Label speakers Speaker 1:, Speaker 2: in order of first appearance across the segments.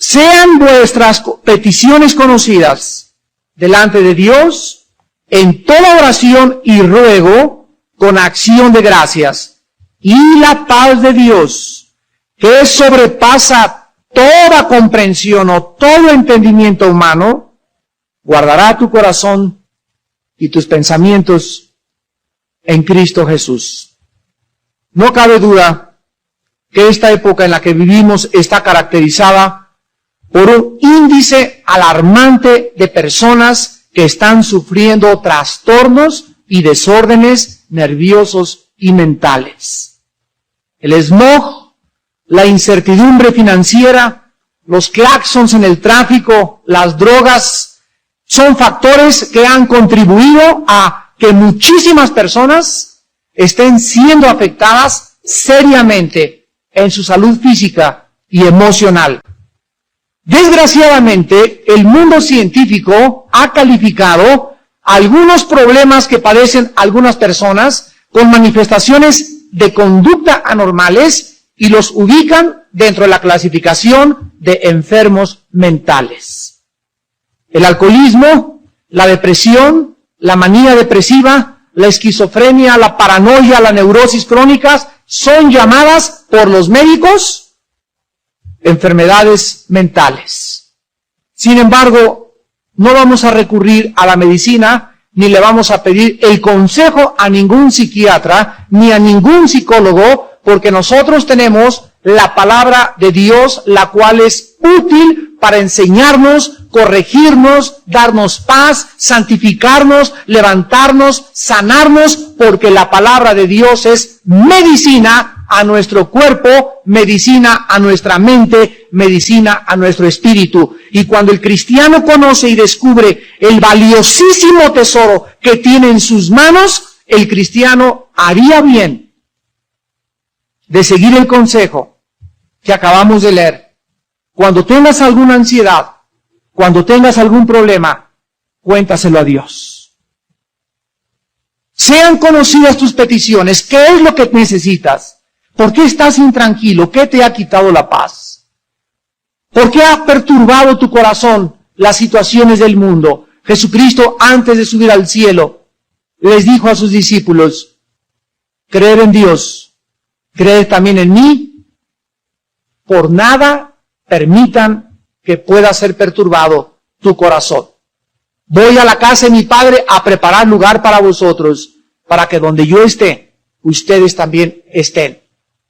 Speaker 1: sean vuestras peticiones conocidas delante de Dios en toda oración y ruego con acción de gracias. Y la paz de Dios, que sobrepasa toda comprensión o todo entendimiento humano, guardará tu corazón y tus pensamientos en Cristo Jesús. No cabe duda que esta época en la que vivimos está caracterizada por un índice alarmante de personas que están sufriendo trastornos y desórdenes nerviosos y mentales. El smog, la incertidumbre financiera, los claxons en el tráfico, las drogas, son factores que han contribuido a que muchísimas personas estén siendo afectadas seriamente en su salud física y emocional. Desgraciadamente, el mundo científico ha calificado algunos problemas que padecen algunas personas con manifestaciones de conducta anormales y los ubican dentro de la clasificación de enfermos mentales. El alcoholismo, la depresión, la manía depresiva, la esquizofrenia, la paranoia, la neurosis crónicas son llamadas por los médicos enfermedades mentales. Sin embargo, no vamos a recurrir a la medicina, ni le vamos a pedir el consejo a ningún psiquiatra, ni a ningún psicólogo, porque nosotros tenemos la palabra de Dios, la cual es útil para enseñarnos, corregirnos, darnos paz, santificarnos, levantarnos, sanarnos, porque la palabra de Dios es medicina a nuestro cuerpo, medicina a nuestra mente, medicina a nuestro espíritu. Y cuando el cristiano conoce y descubre el valiosísimo tesoro que tiene en sus manos, el cristiano haría bien de seguir el consejo que acabamos de leer. Cuando tengas alguna ansiedad, cuando tengas algún problema, cuéntaselo a Dios. Sean conocidas tus peticiones. ¿Qué es lo que necesitas? ¿Por qué estás intranquilo? ¿Qué te ha quitado la paz? ¿Por qué ha perturbado tu corazón las situaciones del mundo? Jesucristo, antes de subir al cielo, les dijo a sus discípulos: creed en Dios, creed también en mí. Por nada permitan que pueda ser perturbado tu corazón. Voy a la casa de mi Padre a preparar lugar para vosotros, para que donde yo esté, ustedes también estén.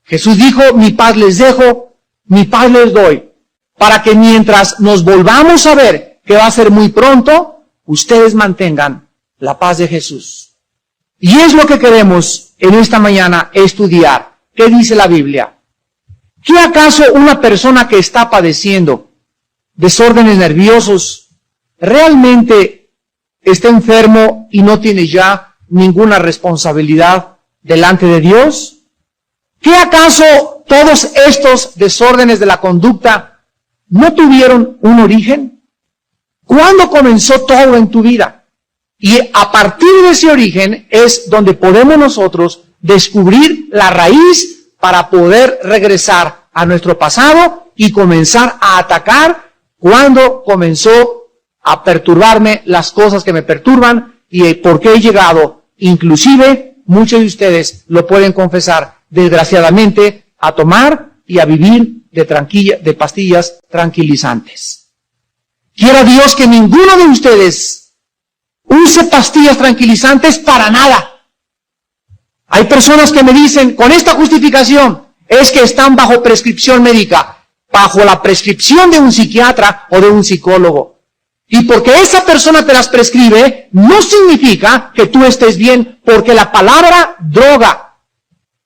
Speaker 1: Jesús dijo: mi paz les dejo, mi paz les doy, para que mientras nos volvamos a ver, que va a ser muy pronto, ustedes mantengan la paz de Jesús. Y es lo que queremos en esta mañana estudiar. ¿Qué dice la Biblia? ¿Qué acaso una persona que está padeciendo desórdenes nerviosos realmente está enfermo y no tiene ya ninguna responsabilidad delante de Dios? ¿Qué acaso todos estos desórdenes de la conducta no tuvieron un origen? ¿Cuándo comenzó todo en tu vida? Y a partir de ese origen es donde podemos nosotros descubrir la raíz para poder regresar a nuestro pasado y comenzar a atacar cuando comenzó a perturbarme las cosas que me perturban y por qué he llegado. Inclusive, muchos de ustedes lo pueden confesar, desgraciadamente, a tomar y a vivir de pastillas tranquilizantes. Quiera Dios que ninguno de ustedes use pastillas tranquilizantes para nada. Hay personas que me dicen, con esta justificación, es que están bajo prescripción médica, bajo la prescripción de un psiquiatra o de un psicólogo. Y porque esa persona te las prescribe, no significa que tú estés bien, porque la palabra droga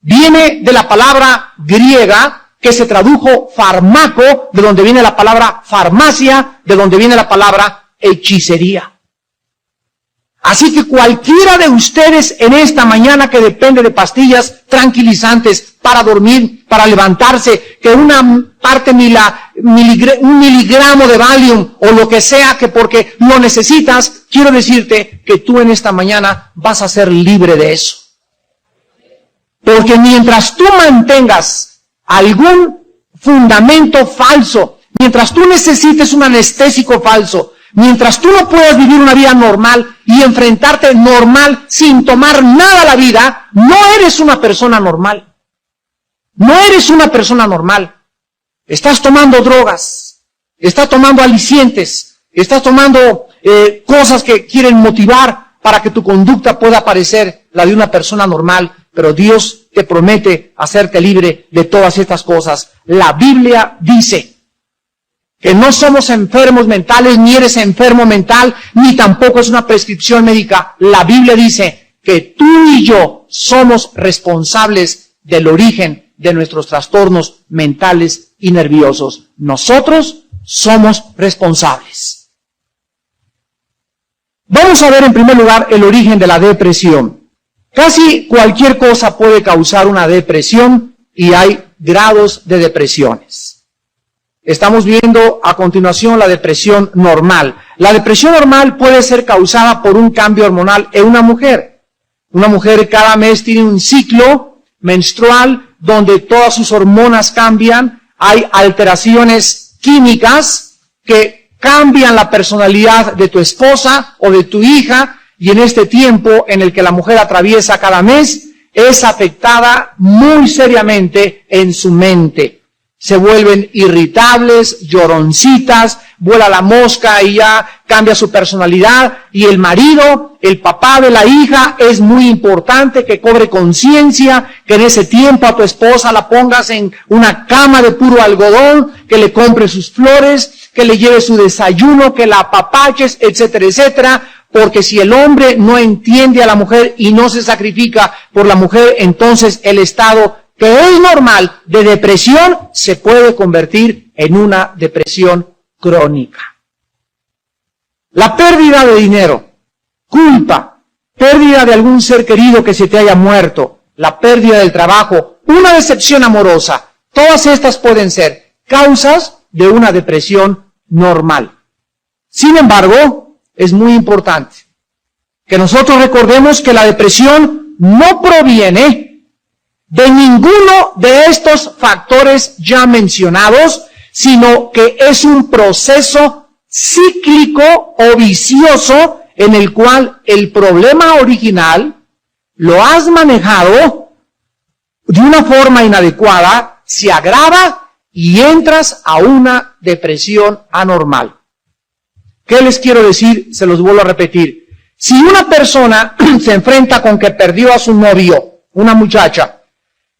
Speaker 1: viene de la palabra griega que se tradujo farmaco, de donde viene la palabra farmacia, de donde viene la palabra hechicería. Así que cualquiera de ustedes en esta mañana que depende de pastillas tranquilizantes para dormir, para levantarse, que una parte un miligramo de Valium o lo que sea, que porque lo necesitas, quiero decirte que tú en esta mañana vas a ser libre de eso. Porque mientras tú mantengas algún fundamento falso, mientras tú necesites un anestésico falso, mientras tú no puedas vivir una vida normal y enfrentarte normal sin tomar nada a la vida, no eres una persona normal. No eres una persona normal. Estás tomando drogas, estás tomando alicientes, estás tomando cosas que quieren motivar para que tu conducta pueda parecer la de una persona normal, pero Dios te promete hacerte libre de todas estas cosas. La Biblia dice que no somos enfermos mentales, ni eres enfermo mental, ni tampoco es una prescripción médica. La Biblia dice que tú y yo somos responsables del origen de nuestros trastornos mentales y nerviosos. Nosotros somos responsables. Vamos a ver en primer lugar el origen de la depresión. Casi cualquier cosa puede causar una depresión y hay grados de depresiones. Estamos viendo a continuación la depresión normal. La depresión normal puede ser causada por un cambio hormonal en una mujer. Una mujer cada mes tiene un ciclo menstrual donde todas sus hormonas cambian. Hay alteraciones químicas que cambian la personalidad de tu esposa o de tu hija, y en este tiempo en el que la mujer atraviesa cada mes, es afectada muy seriamente en su mente. Se vuelven irritables, lloroncitas, vuela la mosca y ya cambia su personalidad. Y el marido, el papá de la hija, es muy importante que cobre conciencia, que en ese tiempo a tu esposa la pongas en una cama de puro algodón, que le compre sus flores, que le lleve su desayuno, que la apapaches, etcétera, etcétera. Porque si el hombre no entiende a la mujer y no se sacrifica por la mujer, entonces el estado que es normal de depresión se puede convertir en una depresión crónica. La pérdida de dinero, culpa, pérdida de algún ser querido que se te haya muerto, la pérdida del trabajo, una decepción amorosa, todas estas pueden ser causas de una depresión normal. Sin embargo, es muy importante que nosotros recordemos que la depresión no proviene de ninguno de estos factores ya mencionados, sino que es un proceso cíclico o vicioso en el cual el problema original lo has manejado de una forma inadecuada, se agrava y entras a una depresión anormal. ¿Qué les quiero decir? Se los vuelvo a repetir. Si una persona se enfrenta con que perdió a su novio, una muchacha,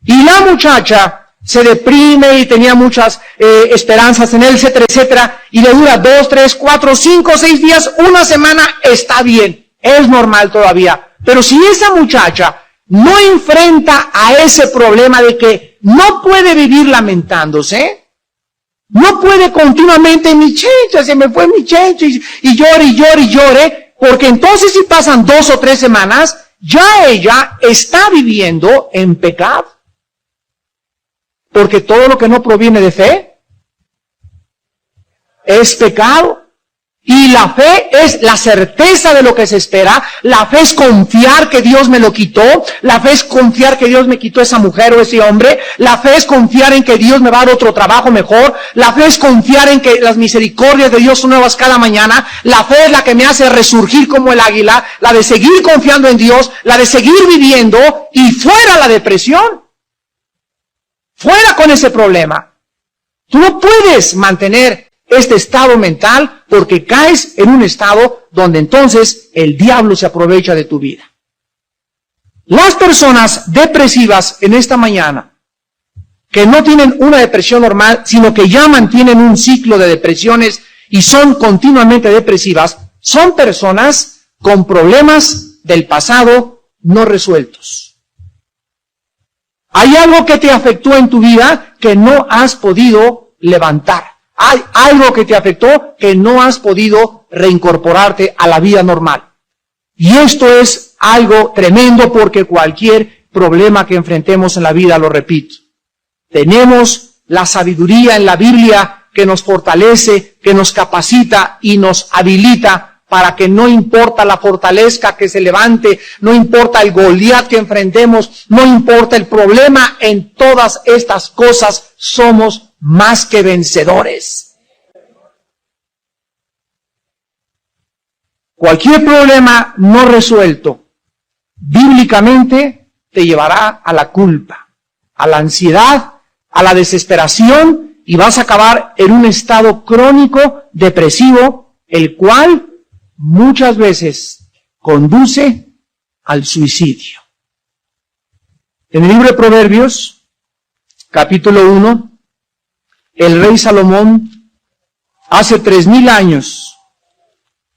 Speaker 1: y la muchacha se deprime y tenía muchas esperanzas en él, etcétera, etcétera, y le dura 2, 3, 4, 5, 6 días, una semana, está bien, es normal todavía. Pero si esa muchacha no enfrenta a ese problema de que no puede vivir lamentándose, no puede continuamente, mi chencha, se me fue mi chencha, y llore, y llore, y llore, porque entonces si pasan 2 o 3 semanas, ya ella está viviendo en pecado. Porque todo lo que no proviene de fe es pecado. Y la fe es la certeza de lo que se espera. La fe es confiar que Dios me lo quitó. La fe es confiar que Dios me quitó esa mujer o ese hombre. La fe es confiar en que Dios me va a dar otro trabajo mejor. La fe es confiar en que las misericordias de Dios son nuevas cada mañana. La fe es la que me hace resurgir como el águila. La de seguir confiando en Dios. La de seguir viviendo. Y fuera la depresión. Fuera con ese problema. Tú no puedes mantener este estado mental porque caes en un estado donde entonces el diablo se aprovecha de tu vida. Las personas depresivas en esta mañana, que no tienen una depresión normal, sino que ya mantienen un ciclo de depresiones y son continuamente depresivas, son personas con problemas del pasado no resueltos. Hay algo que te afectó en tu vida que no has podido levantar. Hay algo que te afectó que no has podido reincorporarte a la vida normal. Y esto es algo tremendo porque cualquier problema que enfrentemos en la vida, lo repito, tenemos la sabiduría en la Biblia que nos fortalece, que nos capacita y nos habilita para que no importa la fortaleza que se levante, no importa el Goliat que enfrentemos, no importa el problema, en todas estas cosas somos más que vencedores. Cualquier problema no resuelto, bíblicamente, te llevará a la culpa, a la ansiedad, a la desesperación, y vas a acabar en un estado crónico depresivo, el cual muchas veces conduce al suicidio. En el libro de Proverbios, capítulo 1, el rey Salomón, hace 3000 años,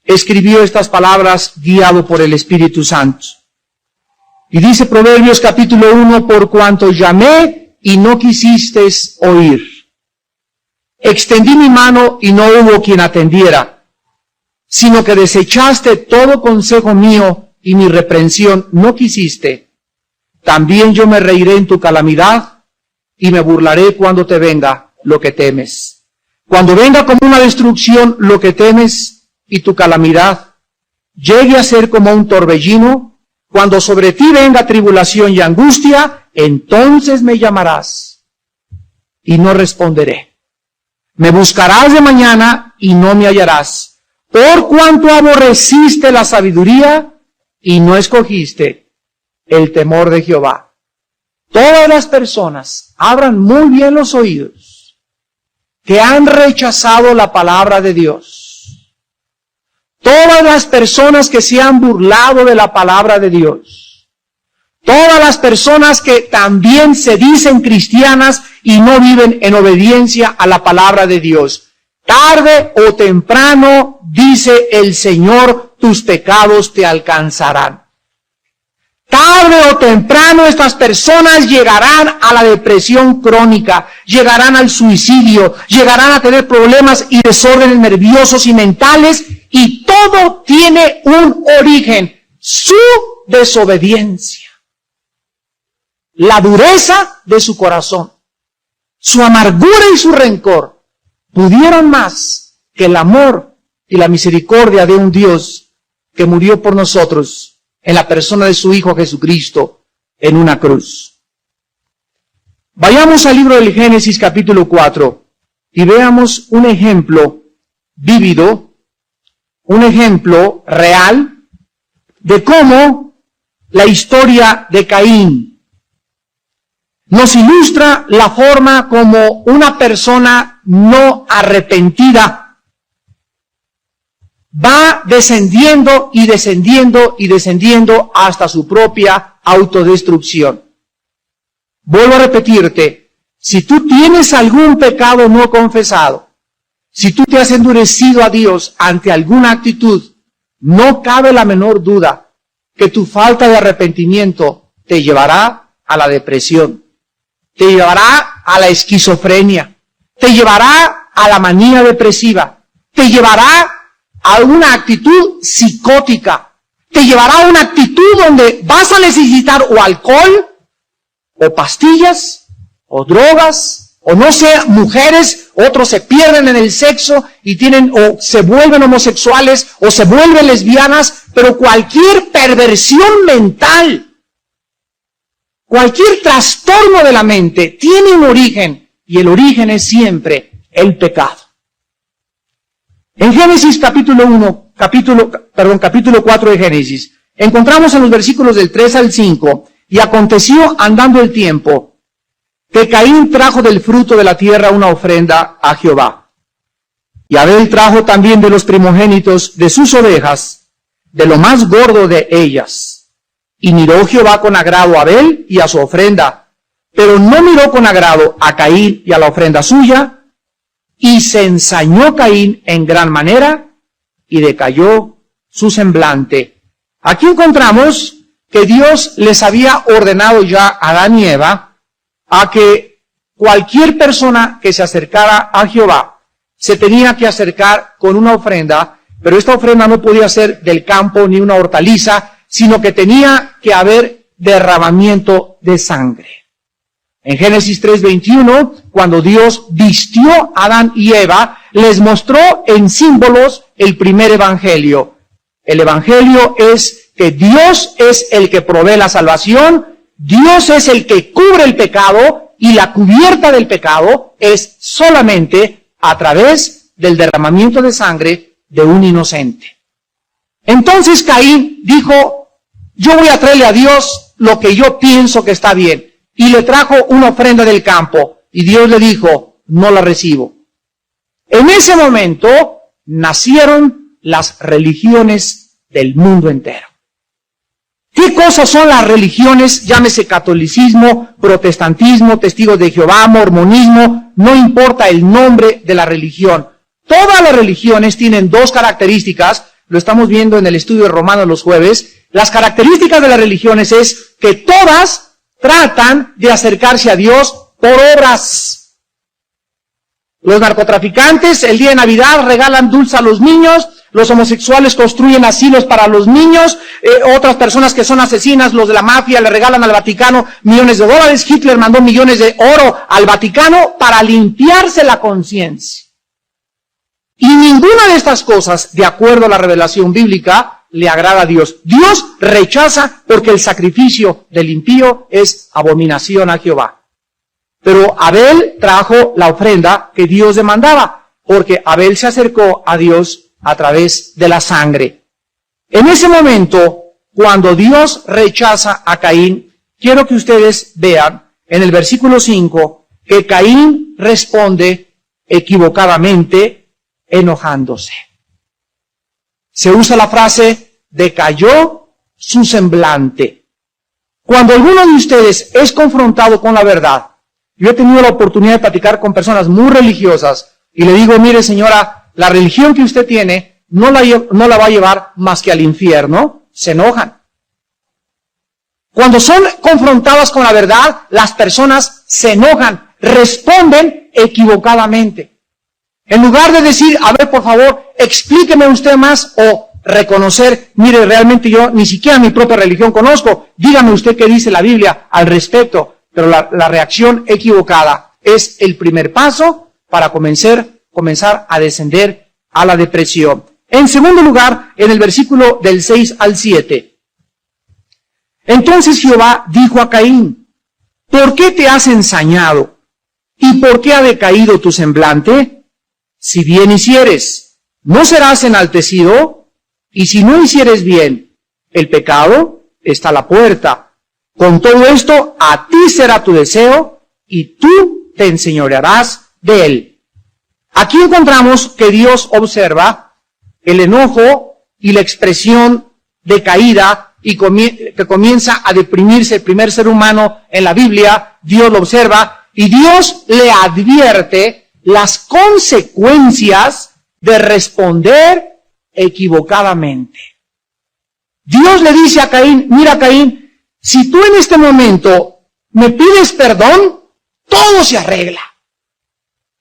Speaker 1: escribió estas palabras guiado por el Espíritu Santo. Y dice Proverbios capítulo 1, por cuanto llamé y no quisisteis oír. Extendí mi mano y no hubo quien atendiera, sino que desechaste todo consejo mío y mi reprensión no quisiste. También yo me reiré en tu calamidad y me burlaré cuando te venga lo que temes. Cuando venga como una destrucción lo que temes y tu calamidad llegue a ser como un torbellino, cuando sobre ti venga tribulación y angustia, entonces me llamarás y no responderé. Me buscarás de mañana y no me hallarás, por cuanto aborreciste la sabiduría y no escogiste el temor de Jehová. Todas las personas, abran muy bien los oídos, que han rechazado la palabra de Dios. Todas las personas que se han burlado de la palabra de Dios. Todas las personas que también se dicen cristianas y no viven en obediencia a la palabra de Dios. Tarde o temprano, dice el Señor, tus pecados te alcanzarán. Tarde o temprano estas personas llegarán a la depresión crónica, llegarán al suicidio, llegarán a tener problemas y desórdenes nerviosos y mentales, y todo tiene un origen, su desobediencia, la dureza de su corazón, su amargura y su rencor pudieron más que el amor y la misericordia de un Dios que murió por nosotros en la persona de su Hijo Jesucristo en una cruz. Vayamos al libro del Génesis capítulo 4 y veamos un ejemplo vívido, un ejemplo real de cómo la historia de Caín nos ilustra la forma como una persona no arrepentida va descendiendo y descendiendo y descendiendo hasta su propia autodestrucción. Vuelvo a repetirte, si tú tienes algún pecado no confesado, si tú te has endurecido a Dios ante alguna actitud, no cabe la menor duda que tu falta de arrepentimiento te llevará a la depresión, te llevará a la esquizofrenia, te llevará a la manía depresiva, te llevará a una actitud psicótica, te llevará a una actitud donde vas a necesitar o alcohol, o pastillas, o drogas, o no sé, mujeres, otros se pierden en el sexo y o se vuelven homosexuales, o se vuelven lesbianas, pero cualquier perversión mental, cualquier trastorno de la mente tiene un origen, y el origen es siempre el pecado. En Génesis capítulo 4 de Génesis, encontramos en los versículos del 3 al 5, y aconteció andando el tiempo, que Caín trajo del fruto de la tierra una ofrenda a Jehová. Y Abel trajo también de los primogénitos de sus ovejas, de lo más gordo de ellas. Y miró Jehová con agrado a Abel y a su ofrenda, pero no miró con agrado a Caín y a la ofrenda suya, y se ensañó Caín en gran manera, y decayó su semblante. Aquí encontramos que Dios les había ordenado ya a Adán y Eva a que cualquier persona que se acercara a Jehová se tenía que acercar con una ofrenda, pero esta ofrenda no podía ser del campo ni una hortaliza, sino que tenía que haber derramamiento de sangre. En Génesis 3:21, cuando Dios vistió a Adán y Eva, les mostró en símbolos el primer evangelio. El evangelio es que Dios es el que provee la salvación, Dios es el que cubre el pecado, y la cubierta del pecado es solamente a través del derramamiento de sangre de un inocente. Entonces Caín dijo, yo voy a traerle a Dios lo que yo pienso que está bien. Y le trajo una ofrenda del campo. Y Dios le dijo, no la recibo. En ese momento nacieron las religiones del mundo entero. ¿Qué cosas son las religiones? Llámese catolicismo, protestantismo, testigos de Jehová, mormonismo, no importa el nombre de la religión. Todas las religiones tienen dos características, lo estamos viendo en el estudio de Romanos los jueves. Las características de las religiones es que todas tratan de acercarse a Dios por obras. Los narcotraficantes el día de Navidad regalan dulces a los niños, los homosexuales construyen asilos para los niños, otras personas que son asesinas, los de la mafia, le regalan al Vaticano millones de dólares, Hitler mandó millones de oro al Vaticano para limpiarse la conciencia. Y ninguna de estas cosas, de acuerdo a la revelación bíblica, le agrada a Dios. Dios rechaza porque el sacrificio del impío es abominación a Jehová. Pero Abel trajo la ofrenda que Dios demandaba, porque Abel se acercó a Dios a través de la sangre. En ese momento, cuando Dios rechaza a Caín, quiero que ustedes vean en el versículo 5 que Caín responde equivocadamente enojándose. Se usa la frase, decayó su semblante. Cuando alguno de ustedes es confrontado con la verdad, yo he tenido la oportunidad de platicar con personas muy religiosas y le digo, mire señora, la religión que usted tiene no la va a llevar más que al infierno. Se enojan. Cuando son confrontadas con la verdad, las personas se enojan, responden equivocadamente. En lugar de decir, a ver, por favor, explíqueme usted más, o reconocer, mire, realmente yo ni siquiera mi propia religión conozco, dígame usted qué dice la Biblia al respecto. Pero la reacción equivocada es el primer paso para comenzar a descender a la depresión. En segundo lugar, en el versículo del 6 al 7. Entonces Jehová dijo a Caín, ¿por qué te has ensañado? ¿Y por qué ha decaído tu semblante? Si bien hicieres, no serás enaltecido, y si no hicieres bien, el pecado está a la puerta. Con todo esto, a ti será tu deseo, y tú te enseñorearás de él. Aquí encontramos que Dios observa el enojo y la expresión de caída y que comienza a deprimirse el primer ser humano en la Biblia. Dios lo observa y Dios le advierte las consecuencias de responder equivocadamente. Dios le dice a Caín, mira Caín, si tú en este momento me pides perdón, todo se arregla.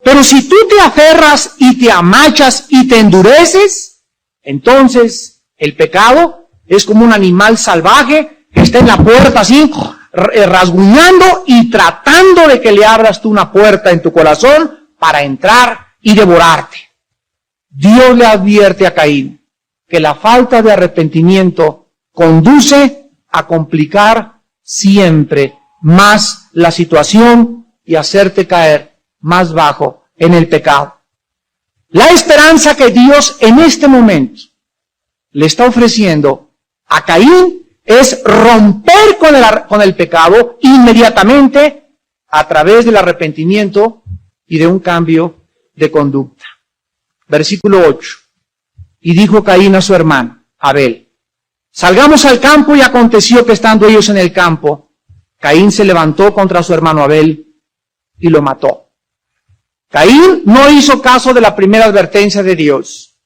Speaker 1: Pero si tú te aferras y te amachas y te endureces, entonces el pecado es como un animal salvaje que está en la puerta así, rasguñando y tratando de que le abras tú una puerta en tu corazón para entrar y devorarte. Dios le advierte a Caín que la falta de arrepentimiento conduce a complicar siempre más la situación y hacerte caer más bajo en el pecado. La esperanza que Dios en este momento le está ofreciendo a Caín es romper con el pecado inmediatamente a través del arrepentimiento y de un cambio de conducta. Versículo 8. Y dijo Caín a su hermano, Abel, salgamos al campo, y aconteció que estando ellos en el campo, Caín se levantó contra su hermano Abel y lo mató. Caín no hizo caso de la primera advertencia de Dios.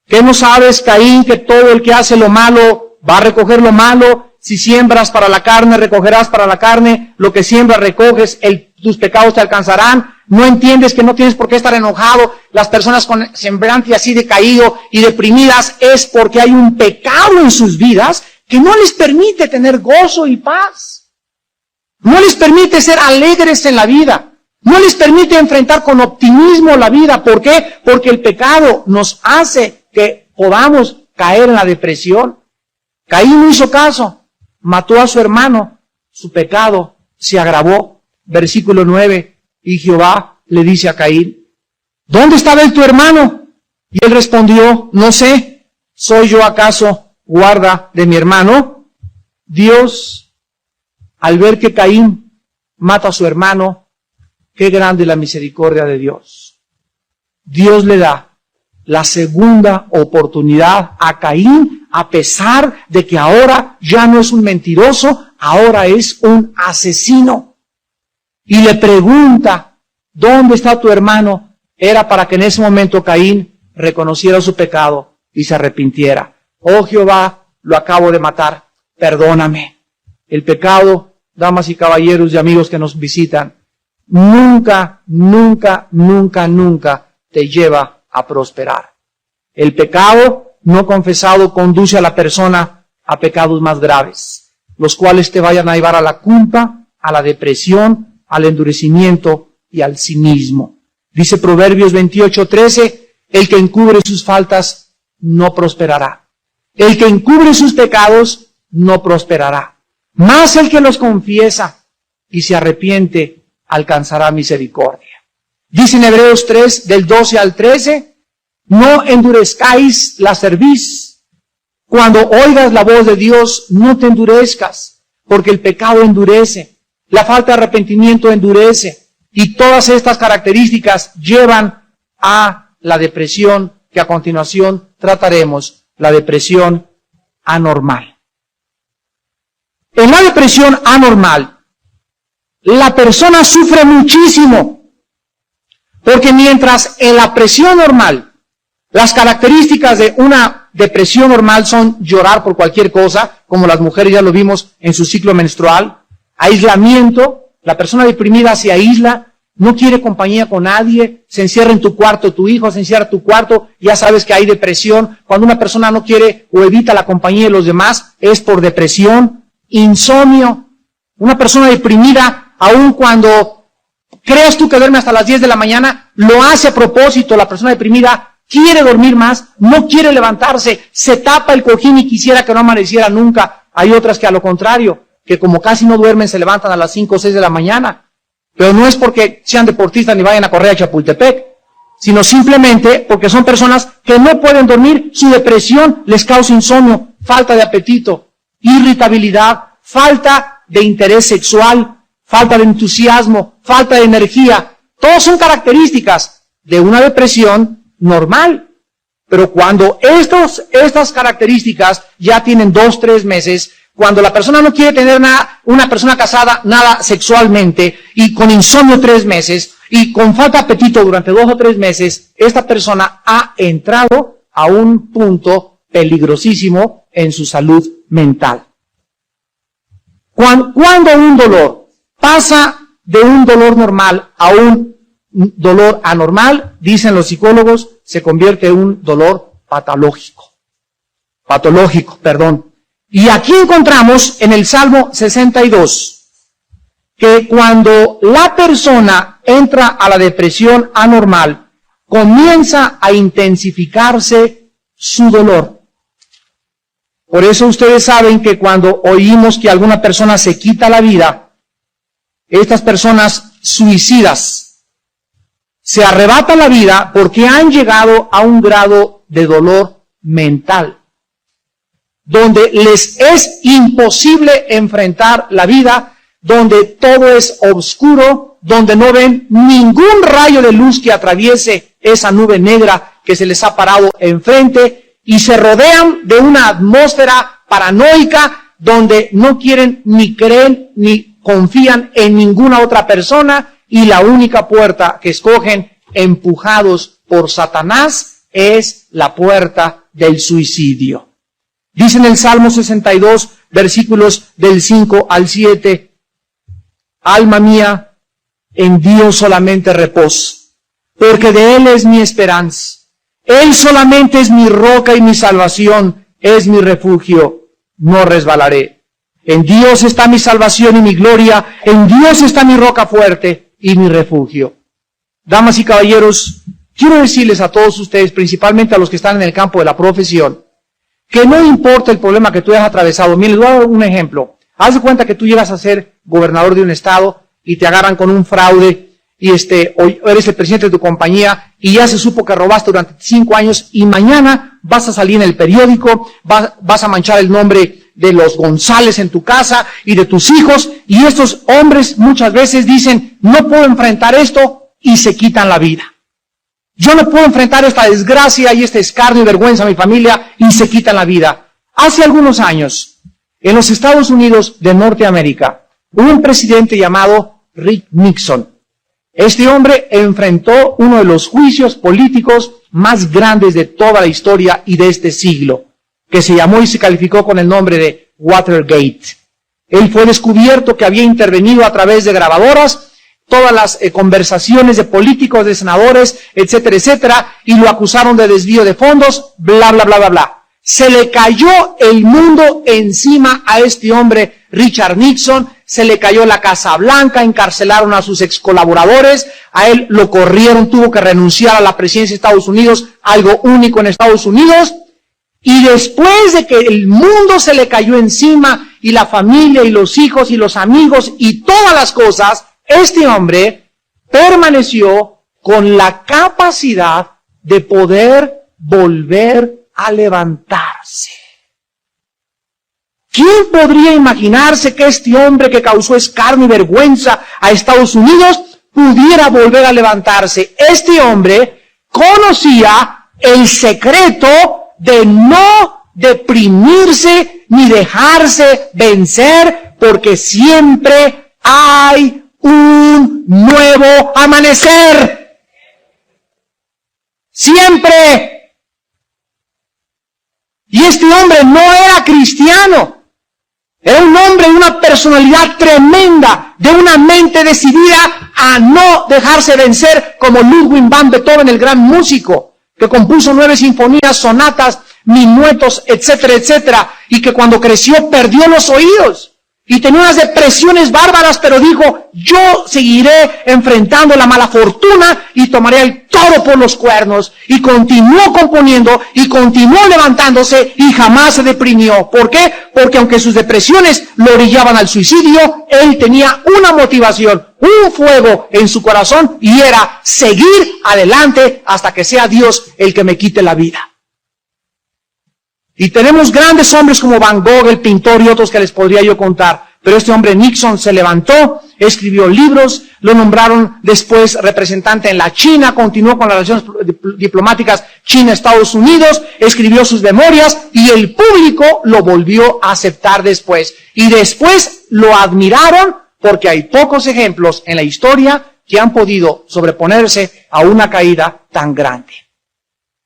Speaker 1: ¿Qué no sabes, Caín, que todo el que hace lo malo va a recoger lo malo? Si siembras para la carne, recogerás para la carne. Lo que siembras, recoges. Tus pecados te alcanzarán. ¿No entiendes que no tienes por qué estar enojado? Las personas con semblante así decaído y deprimidas es porque hay un pecado en sus vidas que no les permite tener gozo y paz. No les permite ser alegres en la vida. No les permite enfrentar con optimismo la vida. ¿Por qué? Porque el pecado nos hace que podamos caer en la depresión. Caín no hizo caso. Mató a su hermano. Su pecado se agravó. Versículo 9. Y Jehová le dice a Caín, ¿dónde está Abel tu hermano? Y él respondió, no sé, ¿soy yo acaso guarda de mi hermano. Dios, al ver que Caín mata a su hermano, qué grande la misericordia de Dios. Dios le da la segunda oportunidad a Caín, a pesar de que ahora ya no es un mentiroso, ahora es un asesino. Y le pregunta, ¿dónde está tu hermano? Era para que en ese momento Caín reconociera su pecado y se arrepintiera. Oh Jehová, lo acabo de matar, perdóname. El pecado, damas y caballeros y amigos que nos visitan, nunca, nunca, nunca, nunca te lleva a prosperar. El pecado no confesado conduce a la persona a pecados más graves, los cuales te vayan a llevar a la culpa, a la depresión, al endurecimiento y al cinismo. Dice Proverbios 28:13, el que encubre sus faltas no prosperará. El que encubre sus pecados no prosperará. Mas el que los confiesa y se arrepiente alcanzará misericordia. Dice en Hebreos 3, del 12 al 13, no endurezcáis la cerviz. Cuando oigas la voz de Dios, no te endurezcas, porque el pecado endurece, la falta de arrepentimiento endurece, y todas estas características llevan a la depresión, que a continuación trataremos, la depresión anormal. En la depresión anormal, la persona sufre muchísimo, porque mientras en la presión normal, las características de una depresión normal son llorar por cualquier cosa, como las mujeres ya lo vimos en su ciclo menstrual, aislamiento, la persona deprimida se aísla, no quiere compañía con nadie, se encierra en tu cuarto, tu hijo se encierra en tu cuarto, ya sabes que hay depresión. Cuando una persona no quiere o evita la compañía de los demás, es por depresión. Insomnio, una persona deprimida, aun cuando creas tú que duerme hasta las 10 de la mañana, lo hace a propósito. La persona deprimida quiere dormir más, no quiere levantarse, se tapa el cojín y quisiera que no amaneciera nunca. Hay otras que a lo contrario, que como casi no duermen, se levantan a las 5 o 6 de la mañana. Pero no es porque sean deportistas ni vayan a correr a Chapultepec, sino simplemente porque son personas que no pueden dormir, su depresión les causa insomnio, falta de apetito, irritabilidad, falta de interés sexual, falta de entusiasmo, falta de energía. Todas son características de una depresión normal. Pero cuando estas características ya tienen 2, 3 meses, cuando la persona no quiere tener nada, una persona casada, nada sexualmente, y con insomnio 3 meses, y con falta de apetito durante 2 o 3 meses, esta persona ha entrado a un punto peligrosísimo en su salud mental. Cuando un dolor pasa de un dolor normal a un dolor anormal, dicen los psicólogos, se convierte en un dolor patológico. Y aquí encontramos en el Salmo 62 que cuando la persona entra a la depresión anormal, comienza a intensificarse su dolor. Por eso ustedes saben que cuando oímos que alguna persona se quita la vida, estas personas suicidas se arrebatan la vida porque han llegado a un grado de dolor mental, donde les es imposible enfrentar la vida, donde todo es oscuro, donde no ven ningún rayo de luz que atraviese esa nube negra que se les ha parado enfrente, y se rodean de una atmósfera paranoica donde no quieren ni creen ni confían en ninguna otra persona, y la única puerta que escogen, empujados por Satanás, es la puerta del suicidio. Dice en el Salmo 62, versículos del 5 al 7, alma mía, en Dios solamente reposo, porque de Él es mi esperanza. Él solamente es mi roca y mi salvación, es mi refugio, no resbalaré. En Dios está mi salvación y mi gloria, en Dios está mi roca fuerte y mi refugio. Damas y caballeros, quiero decirles a todos ustedes, principalmente a los que están en el campo de la profesión, que no importa el problema que tú hayas atravesado. Miren, les voy a dar un ejemplo. Haz de cuenta que tú llegas a ser gobernador de un estado y te agarran con un fraude y hoy eres el presidente de tu compañía y ya se supo que robaste durante 5 años y mañana vas a salir en el periódico, vas a manchar el nombre de los González en tu casa y de tus hijos, y estos hombres muchas veces dicen, no puedo enfrentar esto, y se quitan la vida. Yo no puedo enfrentar esta desgracia y este escarnio y vergüenza a mi familia, y se quitan la vida. Hace algunos años, en los Estados Unidos de Norteamérica, hubo un presidente llamado Rick Nixon. Este hombre enfrentó uno de los juicios políticos más grandes de toda la historia y de este siglo, que se llamó y se calificó con el nombre de Watergate. Él fue descubierto que había intervenido a través de grabadoras todas las conversaciones de políticos, de senadores, etcétera, etcétera, y lo acusaron de desvío de fondos, bla, bla, bla, bla, bla. Se le cayó el mundo encima a este hombre, Richard Nixon, se le cayó la Casa Blanca, encarcelaron a sus ex colaboradores, a él lo corrieron, tuvo que renunciar a la presidencia de Estados Unidos, algo único en Estados Unidos, y después de que el mundo se le cayó encima, y la familia, y los hijos, y los amigos, y todas las cosas, este hombre permaneció con la capacidad de poder volver a levantarse. ¿Quién podría imaginarse que este hombre que causó escarnio y vergüenza a Estados Unidos pudiera volver a levantarse? Este hombre conocía el secreto de no deprimirse ni dejarse vencer, porque siempre hay un nuevo amanecer. Siempre. Y este hombre no era cristiano. Era un hombre de una personalidad tremenda, de una mente decidida a no dejarse vencer, como Ludwig van Beethoven, el gran músico, que compuso 9 sinfonías, sonatas, minuetos, etcétera, etcétera, y que cuando creció perdió los oídos. Y tenía unas depresiones bárbaras, pero dijo, yo seguiré enfrentando la mala fortuna y tomaré el toro por los cuernos. Y continuó componiendo y continuó levantándose y jamás se deprimió. ¿Por qué? Porque aunque sus depresiones lo orillaban al suicidio, él tenía una motivación, un fuego en su corazón, y era seguir adelante hasta que sea Dios el que me quite la vida. Y tenemos grandes hombres como Van Gogh, el pintor, y otros que les podría yo contar. Pero este hombre Nixon se levantó, escribió libros, lo nombraron después representante en la China, continuó con las relaciones diplomáticas China-Estados Unidos, escribió sus memorias y el público lo volvió a aceptar después. Y después lo admiraron porque hay pocos ejemplos en la historia que han podido sobreponerse a una caída tan grande.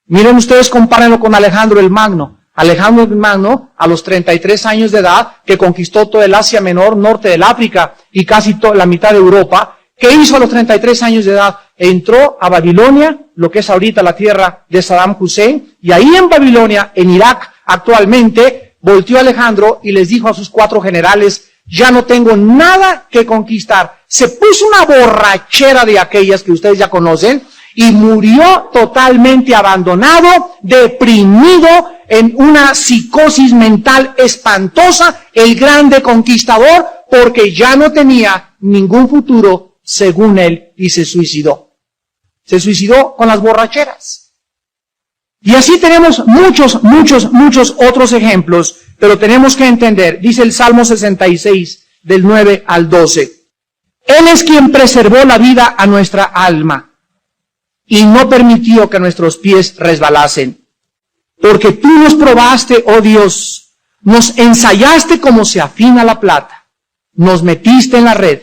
Speaker 1: Miren ustedes, compárenlo con Alejandro el Magno. Alejandro el Magno, a los 33 años de edad, que conquistó todo el Asia Menor, norte del África y casi toda la mitad de Europa, ¿qué hizo a los 33 años de edad? Entró a Babilonia, lo que es ahorita la tierra de Saddam Hussein, y ahí en Babilonia, en Irak, actualmente, volteó Alejandro y les dijo a sus 4 generales, ya no tengo nada que conquistar. Se puso una borrachera de aquellas que ustedes ya conocen, y murió totalmente abandonado, deprimido, en una psicosis mental espantosa, el grande conquistador, porque ya no tenía ningún futuro, según él, y se suicidó. Se suicidó con las borracheras. Y así tenemos muchos otros ejemplos, pero tenemos que entender, dice el Salmo 66, del 9 al 12, Él es quien preservó la vida a nuestra alma, y no permitió que nuestros pies resbalasen. Porque tú nos probaste, oh Dios, nos ensayaste como se afina la plata, nos metiste en la red,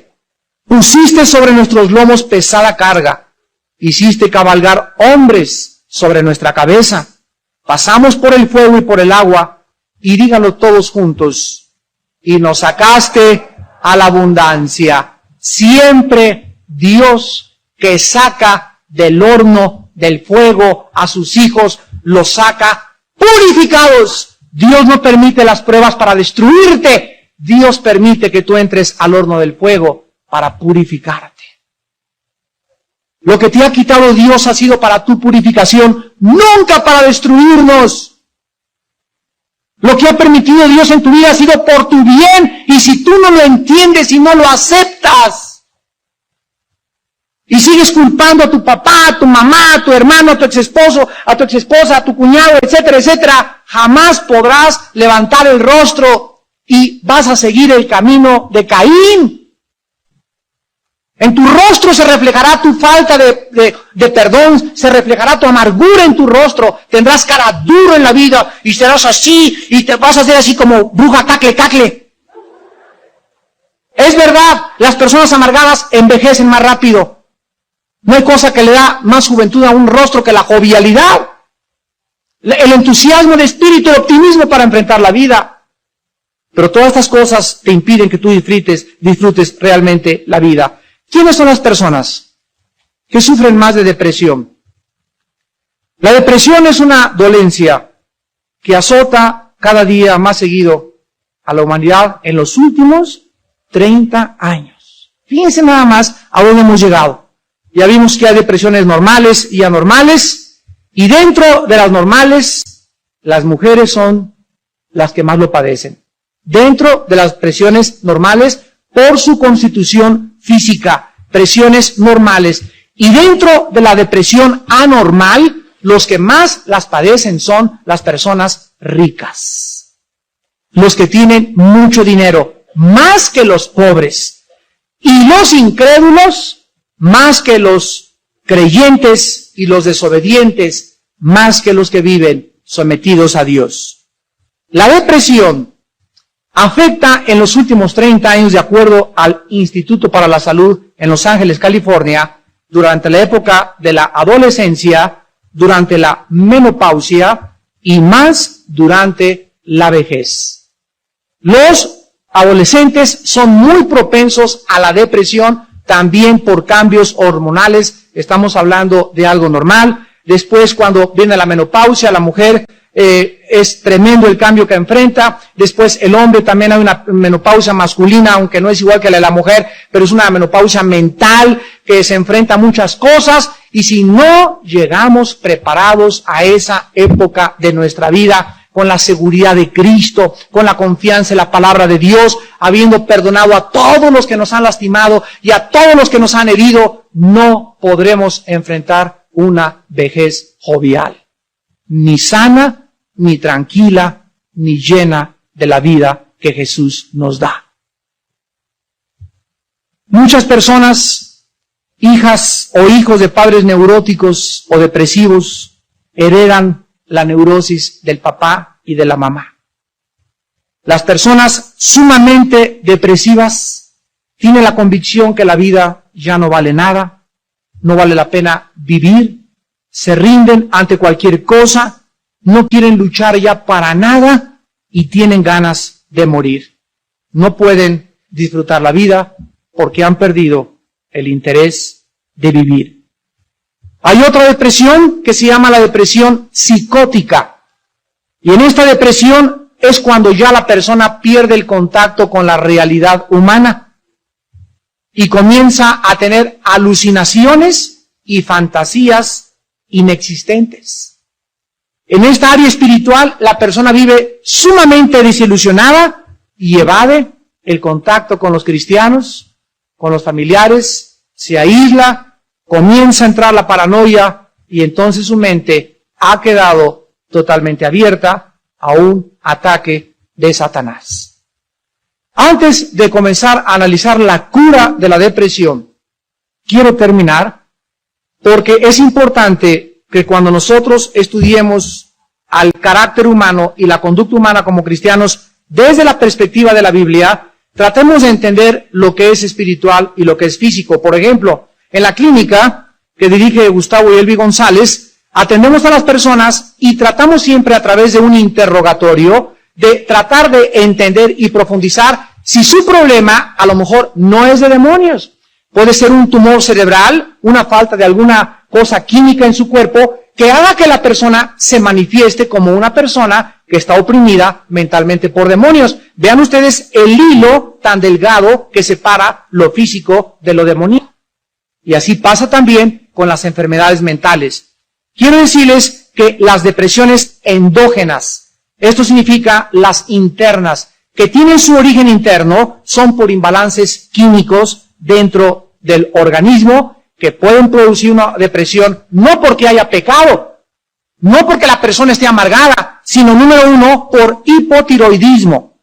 Speaker 1: pusiste sobre nuestros lomos pesada carga, hiciste cabalgar hombres sobre nuestra cabeza, pasamos por el fuego y por el agua, y díganlo todos juntos, y nos sacaste a la abundancia. Siempre Dios que saca del horno, del fuego, a sus hijos, los saca purificados. Dios no permite las pruebas para destruirte. Dios permite que tú entres al horno del fuego para purificarte. Lo que te ha quitado Dios ha sido para tu purificación, nunca para destruirnos. Lo que ha permitido Dios en tu vida ha sido por tu bien, y si tú no lo entiendes y no lo aceptas, y sigues culpando a tu papá, a tu mamá, a tu hermano, a tu exesposo, a tu exesposa, a tu cuñado, etcétera, etcétera, jamás podrás levantar el rostro y vas a seguir el camino de Caín. En tu rostro se reflejará tu falta de perdón, se reflejará tu amargura en tu rostro, tendrás cara dura en la vida y serás así y te vas a hacer así como bruja cacle, cacle. Es verdad, las personas amargadas envejecen más rápido. No hay cosa que le da más juventud a un rostro que la jovialidad, el entusiasmo de espíritu, el optimismo para enfrentar la vida. Pero todas estas cosas te impiden que tú disfrutes realmente la vida. ¿Quiénes son las personas que sufren más de depresión? La depresión es una dolencia que azota cada día más seguido a la humanidad en los últimos 30 años. Fíjense nada más a dónde hemos llegado. Ya vimos que hay depresiones normales y anormales, y dentro de las normales, las mujeres son las que más lo padecen. Dentro de las depresiones normales, por su constitución física, presiones normales. Y dentro de la depresión anormal, los que más las padecen son las personas ricas. Los que tienen mucho dinero, más que los pobres. Y los incrédulos, más que los creyentes y los desobedientes, más que los que viven sometidos a Dios. La depresión afecta en los últimos 30 años, de acuerdo al Instituto para la Salud en Los Ángeles, California, durante la época de la adolescencia, durante la menopausia y más durante la vejez. Los adolescentes son muy propensos a la depresión, también por cambios hormonales. Estamos hablando de algo normal. Después, cuando viene la menopausia, la mujer es tremendo el cambio que enfrenta. Después, el hombre también hay una menopausia masculina, aunque no es igual que la de la mujer, pero es una menopausia mental que se enfrenta a muchas cosas. Y si no llegamos preparados a esa época de nuestra vida, con la seguridad de Cristo, con la confianza en la palabra de Dios, habiendo perdonado a todos los que nos han lastimado y a todos los que nos han herido, no podremos enfrentar una vejez jovial, ni sana, ni tranquila, ni llena de la vida que Jesús nos da. Muchas personas, hijas o hijos de padres neuróticos o depresivos, heredan la neurosis del papá y de la mamá. Las personas sumamente depresivas tienen la convicción que la vida ya no vale nada, no vale la pena vivir, se rinden ante cualquier cosa, no quieren luchar ya para nada y tienen ganas de morir. No pueden disfrutar la vida porque han perdido el interés de vivir. Hay otra depresión que se llama la depresión psicótica. Y en esta depresión es cuando ya la persona pierde el contacto con la realidad humana y comienza a tener alucinaciones y fantasías inexistentes. En esta área espiritual, la persona vive sumamente desilusionada y evade el contacto con los cristianos, con los familiares, se aísla, comienza a entrar la paranoia y entonces su mente ha quedado totalmente abierta a un ataque de Satanás. Antes de comenzar a analizar la cura de la depresión, quiero terminar porque es importante que cuando nosotros estudiemos al carácter humano y la conducta humana como cristianos desde la perspectiva de la Biblia, tratemos de entender lo que es espiritual y lo que es físico. Por ejemplo, en la clínica que dirige Gustavo y Elvi González, atendemos a las personas y tratamos siempre a través de un interrogatorio de tratar de entender y profundizar si su problema a lo mejor no es de demonios. Puede ser un tumor cerebral, una falta de alguna cosa química en su cuerpo que haga que la persona se manifieste como una persona que está oprimida mentalmente por demonios. Vean ustedes el hilo tan delgado que separa lo físico de lo demoníaco. Y así pasa también con las enfermedades mentales. Quiero decirles que las depresiones endógenas, esto significa las internas, que tienen su origen interno, son por imbalances químicos dentro del organismo que pueden producir una depresión, no porque haya pecado, no porque la persona esté amargada, sino número uno, por hipotiroidismo.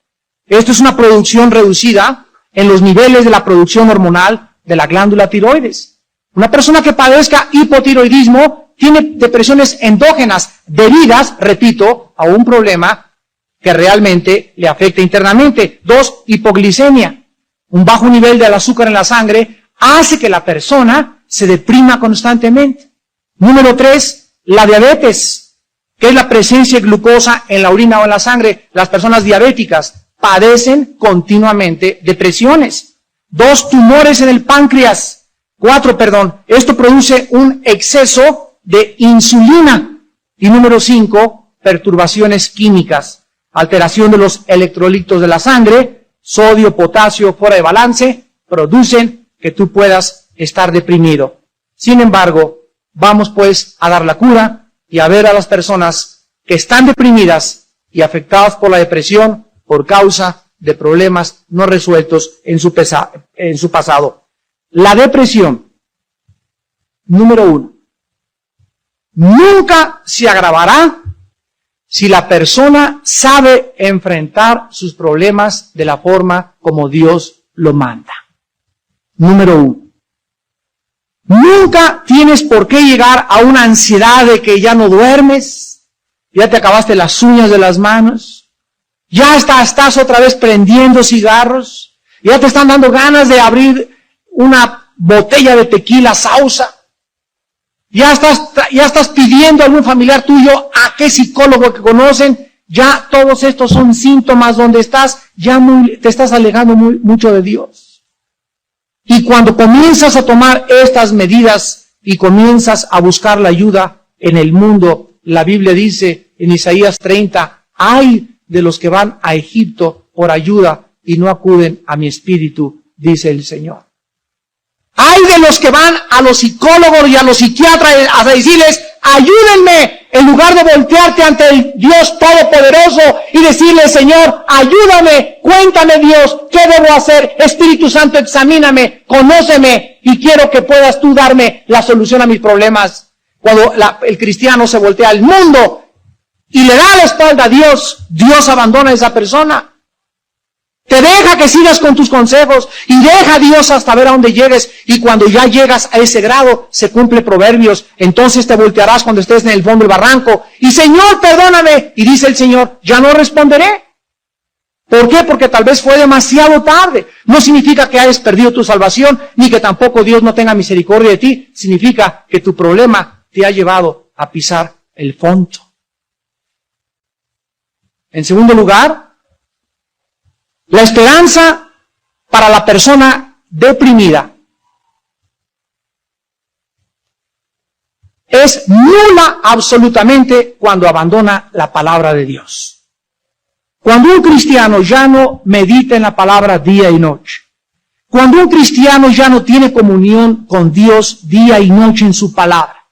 Speaker 1: Esto es una producción reducida en los niveles de la producción hormonal de la glándula tiroides. Una persona que padezca hipotiroidismo tiene depresiones endógenas debidas, repito, a un problema que realmente le afecta internamente. 2, hipoglicemia. Un bajo nivel del azúcar en la sangre hace que la persona se deprima constantemente. Número 3, la diabetes, que es la presencia de glucosa en la orina o en la sangre. Las personas diabéticas padecen continuamente depresiones. 2, tumores en el páncreas. 4, esto produce un exceso de insulina. Y número 5, perturbaciones químicas, alteración de los electrolitos de la sangre, sodio, potasio fuera de balance, producen que tú puedas estar deprimido. Sin embargo, vamos pues a dar la cura y a ver a las personas que están deprimidas y afectadas por la depresión por causa de problemas no resueltos en su pasado. La depresión, número 1, nunca se agravará si la persona sabe enfrentar sus problemas de la forma como Dios lo manda. Número 1. Nunca tienes por qué llegar a una ansiedad de que ya no duermes, ya te acabaste las uñas de las manos, ya estás otra vez prendiendo cigarros, ya te están dando ganas de abrir una botella de tequila sausa. Ya estás pidiendo a algún familiar tuyo, a qué psicólogo que conocen. Ya todos estos son síntomas donde te estás alejando mucho de Dios. Y cuando comienzas a tomar estas medidas y comienzas a buscar la ayuda en el mundo, la Biblia dice en Isaías 30, ay de los que van a Egipto por ayuda y no acuden a mi espíritu, dice el Señor. Hay de los que van a los psicólogos y a los psiquiatras a decirles, ayúdenme, en lugar de voltearte ante el Dios Todopoderoso y decirle, Señor, ayúdame, cuéntame Dios, ¿qué debo hacer? Espíritu Santo, examíname, conóceme y quiero que puedas tú darme la solución a mis problemas. Cuando el cristiano se voltea al mundo y le da la espalda a Dios, Dios abandona a esa persona. Te deja que sigas con tus consejos y deja a Dios hasta ver a dónde llegues. Y cuando ya llegas a ese grado, se cumple Proverbios. Entonces te voltearás cuando estés en el fondo del barranco. Y Señor, perdóname. Y dice el Señor, ya no responderé. ¿Por qué? Porque tal vez fue demasiado tarde. No significa que hayas perdido tu salvación, ni que tampoco Dios no tenga misericordia de ti. Significa que tu problema te ha llevado a pisar el fondo. En segundo lugar, la esperanza para la persona deprimida es nula absolutamente cuando abandona la palabra de Dios. Cuando un cristiano ya no medita en la palabra día y noche, cuando un cristiano ya no tiene comunión con Dios día y noche en su palabra,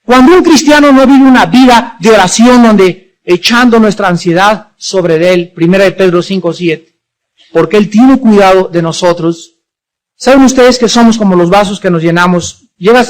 Speaker 1: cuando un cristiano no vive una vida de oración donde echando nuestra ansiedad sobre él, 1 Pedro 5:7, porque Él tiene cuidado de nosotros. ¿Saben ustedes que somos como los vasos que nos llenamos?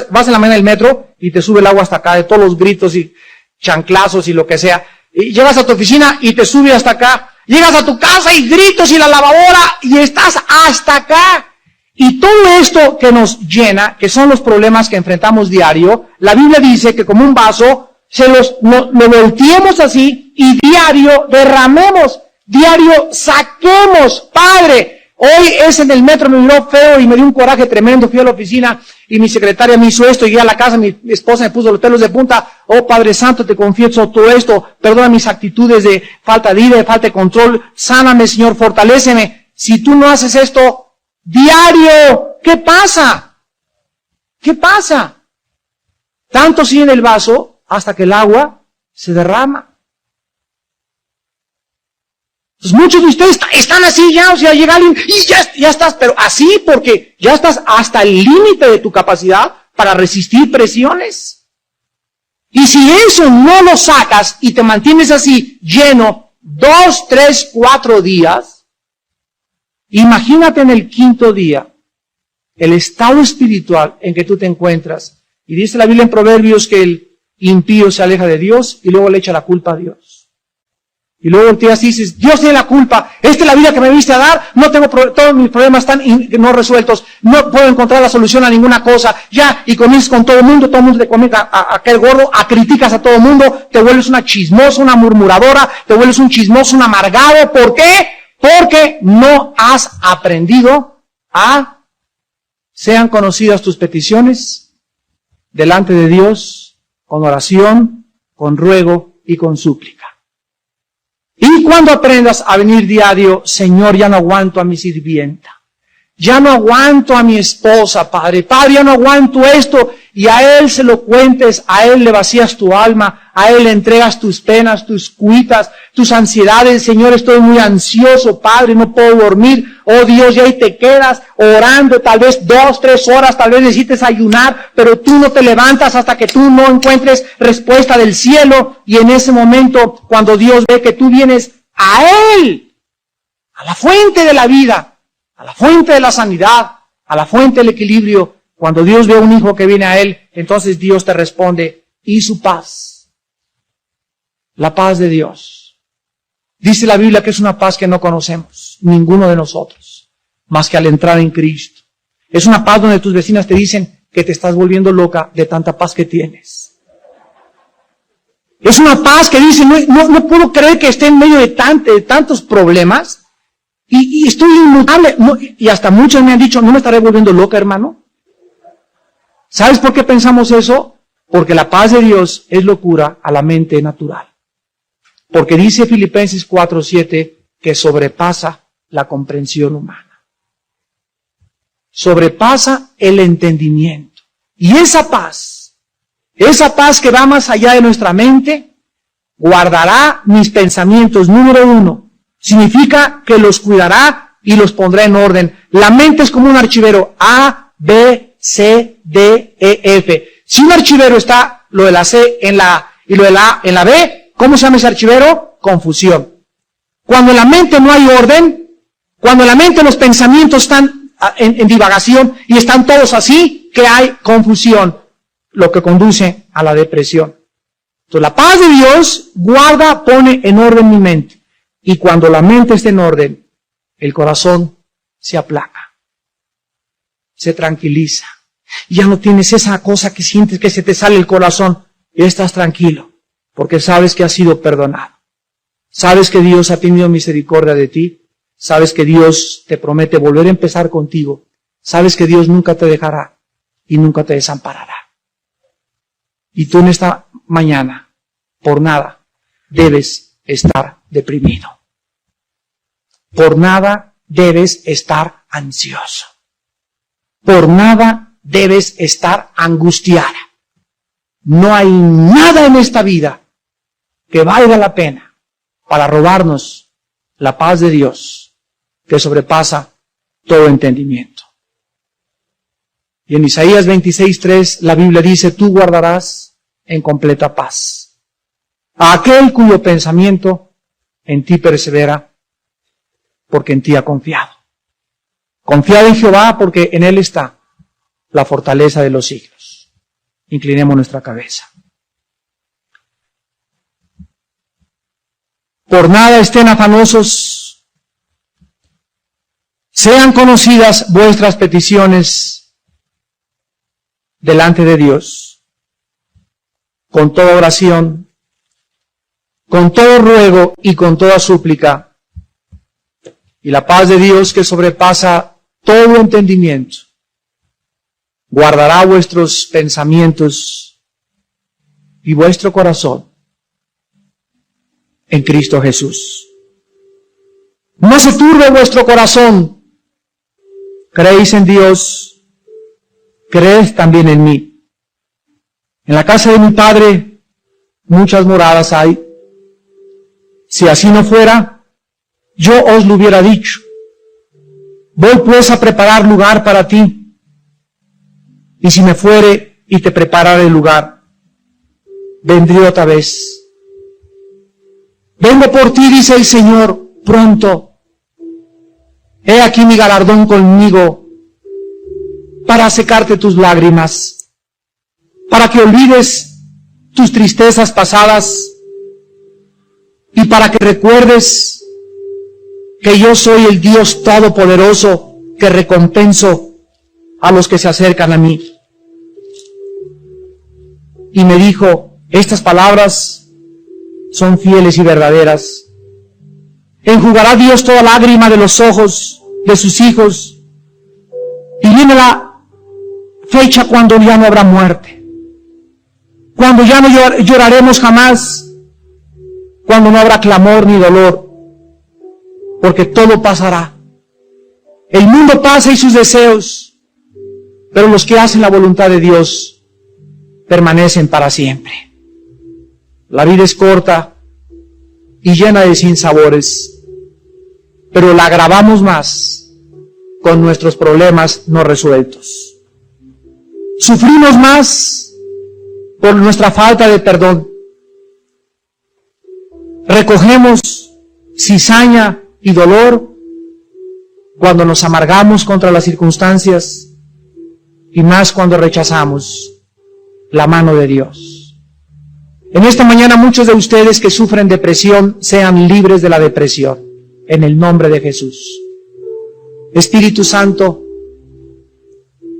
Speaker 1: Vas en la mañana del metro y te sube el agua hasta acá de todos los gritos y chanclazos y lo que sea. Y llegas a tu oficina y te sube hasta acá. Llegas a tu casa y gritos y la lavadora y estás hasta acá. Y todo esto que nos llena, que son los problemas que enfrentamos diario, la Biblia dice que como un vaso, lo volteemos así y diario derramemos. Diario saquemos, Padre. Hoy en el metro me miró feo y me dio un coraje tremendo. Fui a la oficina y mi secretaria me hizo esto. Llegué a la casa, mi esposa me puso los pelos de punta. Oh Padre Santo, te confieso todo esto. Perdona mis actitudes de falta de vida, de falta de control. Sáname, Señor, fortaléceme. Si tú no haces esto diario, ¿qué pasa? ¿Qué pasa? Tanto sigue en el vaso hasta que el agua se derrama. Pues muchos de ustedes están así ya, o sea, llega alguien y ya estás, pero así porque ya estás hasta el límite de tu capacidad para resistir presiones. Y si eso no lo sacas y te mantienes así lleno 2, 3, 4 días, imagínate en el quinto día el estado espiritual en que tú te encuentras. Y dice la Biblia en Proverbios que el impío se aleja de Dios y luego le echa la culpa a Dios. Y luego volteas y dices, Dios tiene la culpa, esta es la vida que me viniste a dar, no tengo todos mis problemas están no resueltos, no puedo encontrar la solución a ninguna cosa, ya, y comienzas con todo el mundo te comienza a caer gordo, criticas a todo el mundo, te vuelves una chismosa, una murmuradora, te vuelves un chismoso, un amargado. ¿Por qué? Porque no has aprendido a sean conocidas tus peticiones delante de Dios con oración, con ruego y con súplica. Y cuando aprendas a venir diario, Señor, ya no aguanto a mi sirvienta, ya no aguanto a mi esposa, Padre, ya no aguanto esto, y a Él se lo cuentes, a Él le vacías tu alma, a Él le entregas tus penas, tus cuitas, tus ansiedades. Señor, estoy muy ansioso, Padre, no puedo dormir. Oh Dios, y ahí te quedas orando, tal vez 2, 3 horas, tal vez necesites ayunar, pero tú no te levantas hasta que tú no encuentres respuesta del cielo. Y en ese momento, cuando Dios ve que tú vienes a Él, a la fuente de la vida, a la fuente de la sanidad, a la fuente del equilibrio, cuando Dios ve a un hijo que viene a Él, entonces Dios te responde, y su paz, la paz de Dios. Dice la Biblia que es una paz que no conocemos, ninguno de nosotros, más que al entrar en Cristo. Es una paz donde tus vecinas te dicen que te estás volviendo loca de tanta paz que tienes. Es una paz que dice, no puedo creer que esté en medio de tantos problemas, y estoy inmutable. Y hasta muchos me han dicho, ¿no me estaré volviendo loca, hermano? ¿Sabes por qué pensamos eso? Porque la paz de Dios es locura a la mente natural. Porque dice Filipenses 4:7 que sobrepasa la comprensión humana. Sobrepasa el entendimiento. Y esa paz que va más allá de nuestra mente, guardará mis pensamientos. Número 1, significa que los cuidará y los pondrá en orden. La mente es como un archivero, A, B, C, D, E, F. Si un archivero está lo de la C en la A y lo de la A en la B, ¿cómo se llama ese archivero? Confusión. Cuando en la mente no hay orden, cuando en la mente los pensamientos están en divagación y están todos así, que hay confusión, lo que conduce a la depresión. Entonces la paz de Dios guarda, pone en orden mi mente. Y cuando la mente está en orden, el corazón se aplaca, se tranquiliza. Ya no tienes esa cosa que sientes que se te sale el corazón. Y estás tranquilo, porque sabes que has sido perdonado. Sabes que Dios ha tenido misericordia de ti. Sabes que Dios te promete volver a empezar contigo. Sabes que Dios nunca te dejará y nunca te desamparará. Y tú en esta mañana, por nada, debes estar deprimido. Por nada debes estar ansioso. Por nada debes estar angustiada. No hay nada en esta vida que valga la pena para robarnos la paz de Dios que sobrepasa todo entendimiento. Y en Isaías 26:3 la Biblia dice, tú guardarás en completa paz a aquel cuyo pensamiento en ti persevera, porque en ti ha confiado. Confiad en Jehová, porque en Él está la fortaleza de los siglos. Inclinemos nuestra cabeza. Por nada estén afanosos, sean conocidas vuestras peticiones delante de Dios, con toda oración, con todo ruego y con toda súplica. Y la paz de Dios, que sobrepasa todo entendimiento, guardará vuestros pensamientos y vuestro corazón en Cristo Jesús. No se turbe vuestro corazón. Creéis en Dios, creed también en mí. En la casa de mi Padre muchas moradas hay. Si así no fuera, yo os lo hubiera dicho. Voy pues a preparar lugar para ti. Y si me fuere y te preparare el lugar, vendré otra vez. Vengo por ti, dice el Señor, pronto. He aquí mi galardón conmigo, para secarte tus lágrimas, para que olvides tus tristezas pasadas y para que recuerdes que yo soy el Dios Todopoderoso que recompenso a los que se acercan a mí. Y me dijo, estas palabras son fieles y verdaderas. Enjugará Dios toda lágrima de los ojos de sus hijos. Y viene la fecha cuando ya no habrá muerte, cuando ya no lloraremos jamás, cuando no habrá clamor ni dolor, porque todo pasará. El mundo pasa y sus deseos, pero los que hacen la voluntad de Dios permanecen para siempre. La vida es corta y llena de sinsabores, pero la agravamos más con nuestros problemas no resueltos. Sufrimos más por nuestra falta de perdón. Recogemos cizaña y dolor cuando nos amargamos contra las circunstancias y más cuando rechazamos la mano de Dios. En esta mañana muchos de ustedes que sufren depresión sean libres de la depresión en el nombre de Jesús. Espíritu Santo,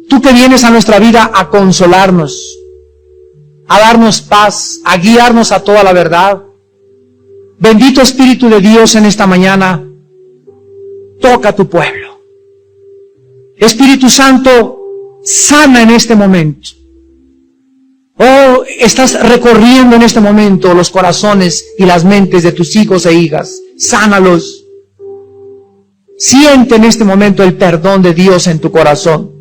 Speaker 1: tú que vienes a nuestra vida a consolarnos, a darnos paz, a guiarnos a toda la verdad. Bendito Espíritu de Dios, en esta mañana, toca a tu pueblo. Espíritu Santo, sana en este momento. Oh, estás recorriendo en este momento los corazones y las mentes de tus hijos e hijas. Sánalos. Siente en este momento el perdón de Dios en tu corazón.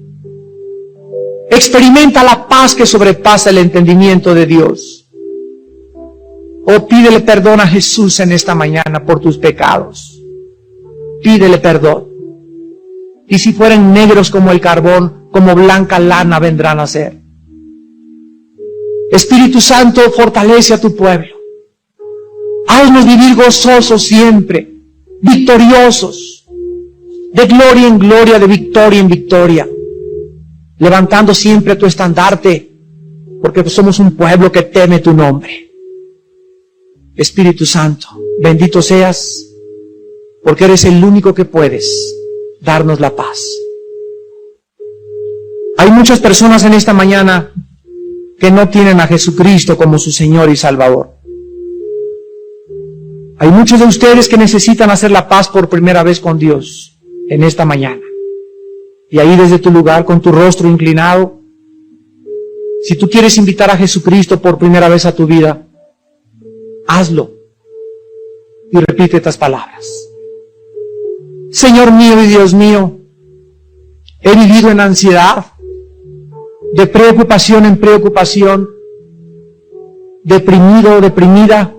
Speaker 1: Experimenta la paz que sobrepasa el entendimiento de Dios. Oh, pídele perdón a Jesús en esta mañana por tus pecados. Pídele perdón. Y si fueren negros como el carbón, como blanca lana vendrán a ser. Espíritu Santo, fortalece a tu pueblo. Haznos vivir gozosos siempre, victoriosos, de gloria en gloria, de victoria en victoria, levantando siempre tu estandarte, porque somos un pueblo que teme tu nombre. Espíritu Santo, bendito seas, porque eres el único que puedes darnos la paz. Hay muchas personas en esta mañana que no tienen a Jesucristo como su Señor y Salvador. Hay muchos de ustedes que necesitan hacer la paz por primera vez con Dios en esta mañana. Y ahí desde tu lugar, con tu rostro inclinado, si tú quieres invitar a Jesucristo por primera vez a tu vida, hazlo. Y repite estas palabras. Señor mío y Dios mío, he vivido en ansiedad, de preocupación en preocupación, deprimido, deprimida.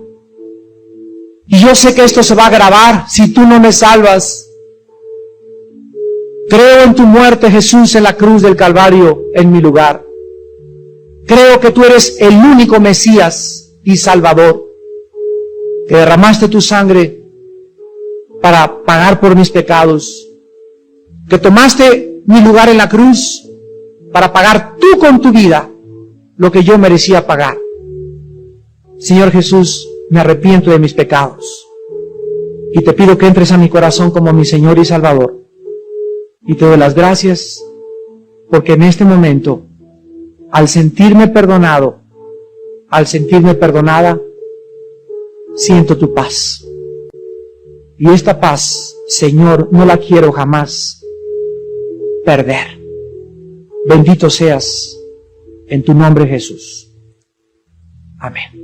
Speaker 1: Y yo sé que esto se va a agravar si tú no me salvas. Creo en tu muerte, Jesús, en la cruz del Calvario, en mi lugar. Creo que tú eres el único Mesías y Salvador, que derramaste tu sangre para pagar por mis pecados, que tomaste mi lugar en la cruz para pagar tú con tu vida lo que yo merecía pagar. Señor Jesús, me arrepiento de mis pecados y te pido que entres a mi corazón como mi Señor y Salvador. Y te doy las gracias porque en este momento, al sentirme perdonado, al sentirme perdonada, siento tu paz. Y esta paz, Señor, no la quiero jamás perder. Bendito seas en tu nombre, Jesús. Amén.